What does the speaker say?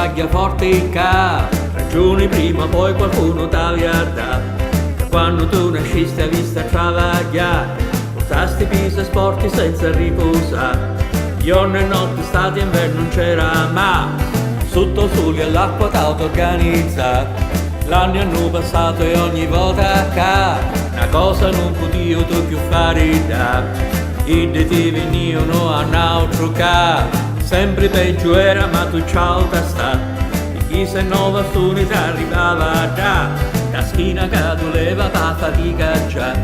travaglia forte in ca, ragioni prima o poi qualcuno t'aviarda. Da quando tu nasciste hai visto travagliare, portasti pisa sporti senza riposare. Giorno e notte, estate e inverno non c'era mai, sotto il sole e l'acqua t'auto-organizza. L'anni hanno passato e ogni volta che una cosa non potevo tu più fare da, e di te venivano a un altro ca. Sempre peggio era ma tu ciao ta sta, e chi se no bastone t'arrivava da schiena che doleva pa fatica già.